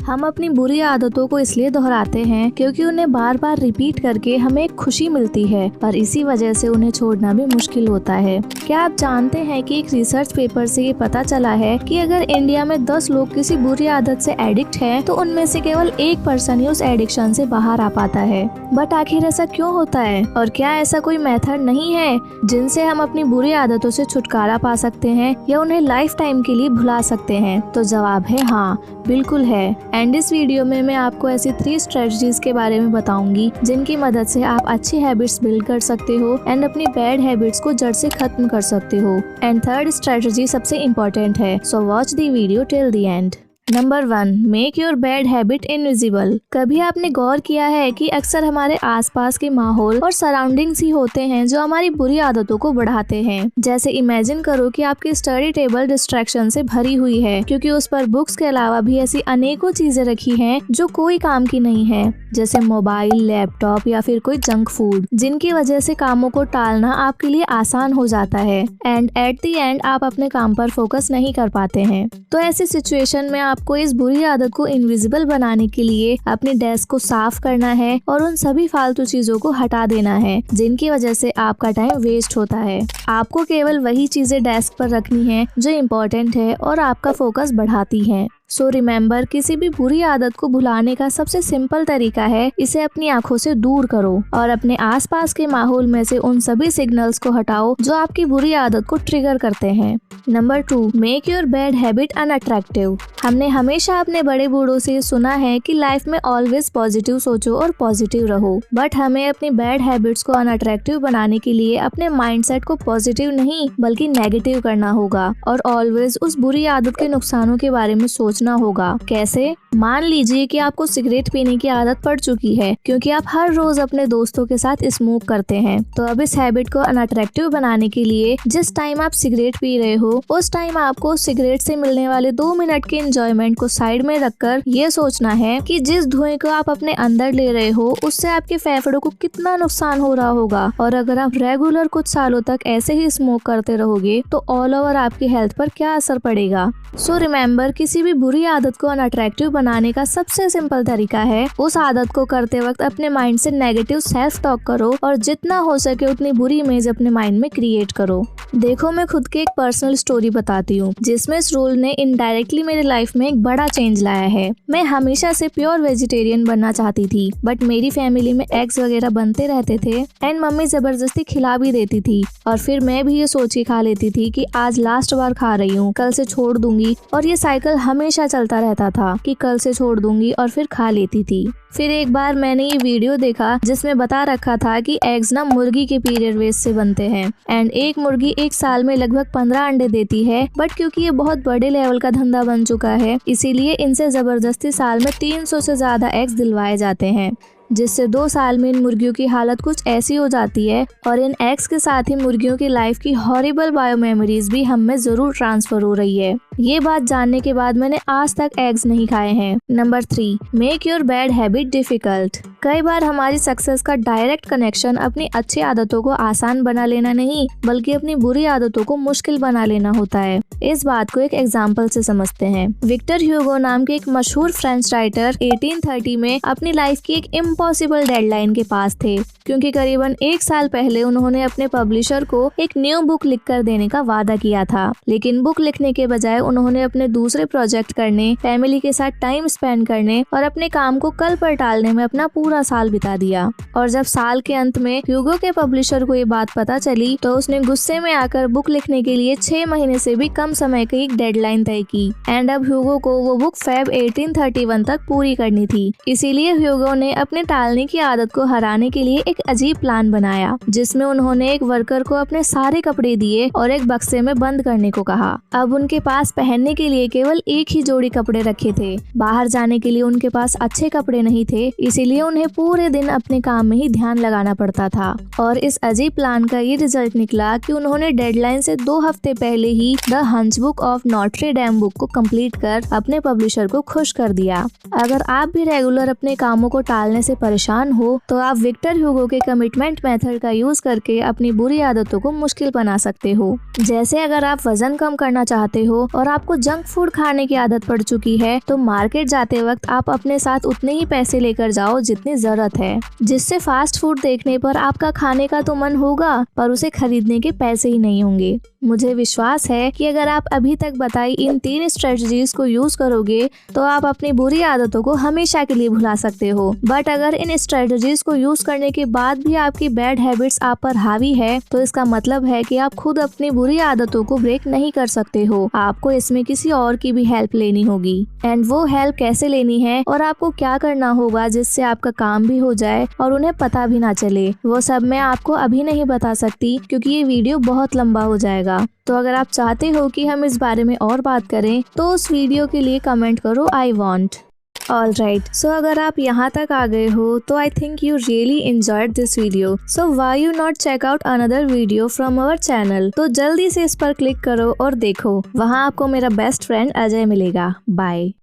हम अपनी बुरी आदतों को इसलिए दोहराते हैं क्योंकि उन्हें बार बार रिपीट करके हमें एक खुशी मिलती है, पर इसी वजह से उन्हें छोड़ना भी मुश्किल होता है। क्या आप जानते हैं कि एक रिसर्च पेपर से ये पता चला है कि अगर इंडिया में 10 लोग किसी बुरी आदत से एडिक्ट हैं, तो उनमें से केवल 1% ही उस एडिक्शन से बाहर आ पाता है। बट आखिर ऐसा क्यों होता है, और क्या ऐसा कोई मेथड नहीं है जिनसे हम अपनी बुरी आदतों से छुटकारा पा सकते हैं या उन्हें लाइफ टाइम के लिए भुला सकते हैं? तो जवाब है हाँ, बिल्कुल है। एंड इस वीडियो में मैं आपको ऐसी 3 स्ट्रेटजीज के बारे में बताऊंगी जिनकी मदद से आप अच्छी हैबिट्स बिल्ड कर सकते हो एंड अपनी बैड हैबिट्स को जड़ से खत्म कर सकते हो। एंड थर्ड स्ट्रेटजी सबसे इम्पोर्टेंट है, so watch the video till the end. Number 1, make your bad habit invisible. कभी आपने गौर किया है कि अक्सर हमारे आसपास के माहौल और सराउंडिंग्स ही होते हैं जो हमारी बुरी आदतों को बढ़ाते हैं। जैसे इमेजिन करो कि आपकी स्टडी टेबल डिस्ट्रैक्शन से भरी हुई है, क्योंकि उस पर बुक्स के अलावा भी ऐसी अनेकों चीजें रखी हैं जो कोई काम की नहीं है, जैसे मोबाइल, लैपटॉप या फिर कोई जंक फूड, जिनकी वजह से कामों को टालना आपके लिए आसान हो जाता है एंड एट द एंड आप अपने काम पर फोकस नहीं कर पाते हैं। तो ऐसी सिचुएशन में आपको इस बुरी आदत को इनविजिबल बनाने के लिए अपने डेस्क को साफ करना है और उन सभी फालतू चीजों को हटा देना है जिनकी वजह से आपका टाइम वेस्ट होता है। आपको केवल वही चीजें डेस्क पर रखनी है जो इम्पोर्टेंट है और आपका फोकस बढ़ाती है। सो रिमेम्बर, किसी भी बुरी आदत को भुलाने का सबसे सिंपल तरीका है इसे अपनी आंखों से दूर करो और अपने आसपास के माहौल में से उन सभी सिग्नल्स को हटाओ जो आपकी बुरी आदत को ट्रिगर करते हैं। Number 2, make your bad habit unattractive. हमने हमेशा अपने बड़े बूढ़ों से सुना है कि लाइफ में ऑलवेज पॉजिटिव सोचो और पॉजिटिव रहो, बट हमें अपनी बैड हैबिट्स को अनअट्रैक्टिव बनाने के लिए अपने माइंडसेट को पॉजिटिव नहीं बल्कि नेगेटिव करना होगा और ऑलवेज उस बुरी आदत के नुकसानों के बारे में सोचना होगा। कैसे? मान लीजिए कि आपको सिगरेट पीने की आदत पड़ चुकी है क्योंकि आप हर रोज अपने दोस्तों के साथ स्मोक करते हैं। तो अब इस हैबिट को अनअट्रैक्टिव बनाने के लिए जिस टाइम आप सिगरेट पी रहे हो उस टाइम आपको सिगरेट से मिलने वाले 2 मिनट के एंजॉयमेंट को साइड में रखकर ये सोचना है कि जिस धुएं को आप अपने अंदर ले रहे हो उससे आपके फेफड़ों को कितना नुकसान हो रहा होगा, और अगर आप रेगुलर कुछ सालों तक ऐसे ही स्मोक करते रहोगे तो ऑल ओवर आपकी हेल्थ पर क्या असर पड़ेगा। सो रिमेम्बर, किसी भी बुरी आदत को अनअट्रैक्टिव बनाने का सबसे सिंपल तरीका है उस आदत को करते वक्त अपने माइंड से नेगेटिव सेल्फ टॉक करो और जितना हो सके उतनी बुरी इमेज अपने माइंड में क्रिएट करो। देखो, मैं खुद की एक पर्सनल स्टोरी बताती हूँ जिसमें इस रोल ने इनडायरेक्टली मेरे लाइफ में एक बड़ा चेंज लाया है। मैं हमेशा से प्योर वेजिटेरियन बनना चाहती थी, बट मेरी फैमिली में एग्स वगैरह बनते रहते थे एंड मम्मी जबरदस्ती खिला भी देती थी, और फिर मैं भी ये सोच के खा लेती थी कि आज लास्ट बार खा रही हूँ, कल से छोड़ दूंगी, और ये साइकिल हमेशा चलता रहता था कि कल से छोड़ दूंगी और फिर खा लेती थी। फिर एक बार मैंने ये वीडियो देखा जिसमें बता रखा था कि एग्स ना मुर्गी के पीरियड वेस्ट से बनते हैं एंड एक मुर्गी एक साल में लगभग 15 अंडे देती है, बट क्योंकि ये बहुत बड़े लेवल का धंधा बन चुका है इसीलिए इनसे जबरदस्ती साल में 300 से ज्यादा एग्स दिलवाए जाते हैं, जिससे 2 साल में इन मुर्गियों की हालत कुछ ऐसी हो जाती है और इन एग्स के साथ ही मुर्गियों की लाइफ की हॉरिबल बायो मेमोरीज भी हम में जरूर ट्रांसफर हो रही है। ये बात जानने के बाद मैंने आज तक एग्स नहीं खाए हैं। Number 3, make your bad habit difficult. कई बार हमारी सक्सेस का डायरेक्ट कनेक्शन अपनी अच्छी आदतों को आसान बना लेना नहीं बल्कि अपनी बुरी आदतों को मुश्किल बना लेना होता है। इस बात को एक एग्जाम्पल से समझते हैं। विक्टर ह्यूगो नाम के एक मशहूर फ्रेंच राइटर 1830 में अपनी लाइफ की एक इम्पॉसिबल डेडलाइन के पास थे, क्योंकि करीबन 1 साल पहले उन्होंने अपने पब्लिशर को एक न्यू बुक लिखकर देने का वादा किया था, लेकिन बुक लिखने के बजाय उन्होंने अपने दूसरे प्रोजेक्ट करने, फैमिली के साथ टाइम स्पेंड करने और अपने काम को कल पर टालने में अपना पूरा साल बिता दिया। और जब साल के अंत में ह्यूगो के पब्लिशर को ये बात पता चली तो उसने गुस्से में आकर बुक लिखने के लिए 6 महीने से भी कम समय की एक डेडलाइन तय की एंड अब ह्यूगो को वो बुक फेब 1831 तक पूरी करनी थी। इसीलिए ह्यूगो ने अपने टालने की आदत को हराने के लिए एक अजीब प्लान बनाया, जिसमें उन्होंने एक वर्कर को अपने सारे कपड़े दिए और एक बक्से में बंद करने को कहा। अब उनके पास पहनने के लिए केवल एक ही जोड़ी कपड़े रखे थे, बाहर जाने के लिए उनके पास अच्छे कपड़े नहीं थे, इसीलिए उन्हें पूरे दिन अपने काम में ही ध्यान लगाना पड़ता था। और इस अजीब प्लान का ये रिजल्ट निकला कि उन्होंने डेडलाइन से 2 हफ्ते पहले ही द हंस book of Notre dam book को कंप्लीट कर अपने पब्लिशर को खुश कर दिया। अगर आप भी रेगुलर अपने कामों को टालने से परेशान हो तो आप विक्टर ह्यूगो के कमिटमेंट मेथड का यूज करके अपनी बुरी आदतों को मुश्किल बना सकते हो। जैसे अगर आप वजन कम करना चाहते हो और आपको जंक फूड खाने की आदत पड़ चुकी है, तो मार्केट जाते वक्त आप अपने साथ उतने ही पैसे लेकर जाओ जितनी जरूरत है, जिससे फास्ट फूड देखने पर आपका खाने का तो मन होगा पर उसे खरीदने के पैसे ही नहीं होंगे। मुझे विश्वास है कि अगर आप अभी तक बताई इन 3 स्ट्रेटजीज को यूज करोगे तो आप अपनी बुरी आदतों को हमेशा के लिए भुला सकते हो। बट अगर इन स्ट्रेटजीज को यूज करने के बाद भी आपकी बैड हैबिट्स आप पर हावी है, तो इसका मतलब है कि आप खुद अपनी बुरी आदतों को ब्रेक नहीं कर सकते हो। आपको इसमें किसी और की भी हेल्प लेनी होगी। एंड वो हेल्प कैसे लेनी है और आपको क्या करना होगा जिससे आपका काम भी हो जाए और उन्हें पता भी ना चले, वो सब मैं आपको अभी नहीं बता सकती क्योंकि ये वीडियो बहुत लंबा हो जाएगा। तो अगर आप चाहते हो कि हम इस बारे में और बात करें तो उस वीडियो के लिए कमेंट करो आई वॉन्ट। Alright, so अगर आप यहाँ तक आ गए हो तो I think you really enjoyed this video. So why you not check out another video from our channel? तो जल्दी से इस पर क्लिक करो और देखो, वहाँ आपको मेरा बेस्ट फ्रेंड अजय मिलेगा। बाय।